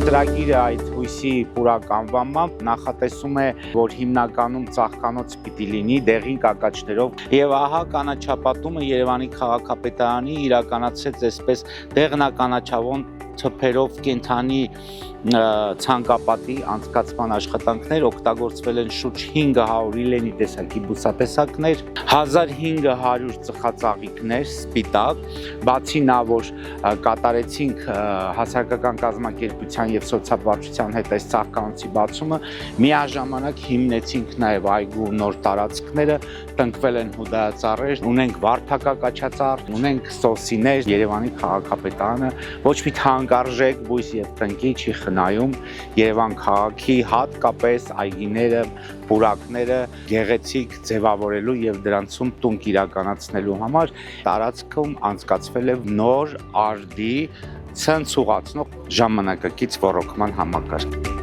Ծրագիրը այդ հույսի պուրակ անվանմամբ նախատեսում է, որ հիմնականում ծաղկանոց պիտի լինի դեղին կակաչներով եւ ահա կանաչապատումը Երևանի քաղաքապետարանի իրականացրեց այսպես դեղնականաչավոն թփերով կենթանի ցանկապատի անցկացման աշխատանքներ օգտագործվել են շուրջ 500 իլենի տեսակի բուսատեսակներ, 1500 ծխածաղիկներ սպիտակ, բացի նա որ կատարեցինք հասարակական կազմակերպության եւ սոցիալ-վարչության հետ այս ծաղկանոցի բացումը, միաժամանակ հիմնեցինք նաեւ այգու նոր տարածքները, տնկվել են հուդայածառեր, ունենք վարդակակաչածառ, ունենք սոսիներ, Երևանի քաղաքապետարանը ոչ մի թանկարժեք բույս եւ տնկի չի խնայում Երևան քաղաքի հատկապես այգիները, պուրակները գեղեցիկ ձևավորելու եւ դրանցում տունք իրականացնելու համար տարածքում անցկացվել է նոր արդի ցնցուղացնող ժամանակակից ոռոգման համակարգ։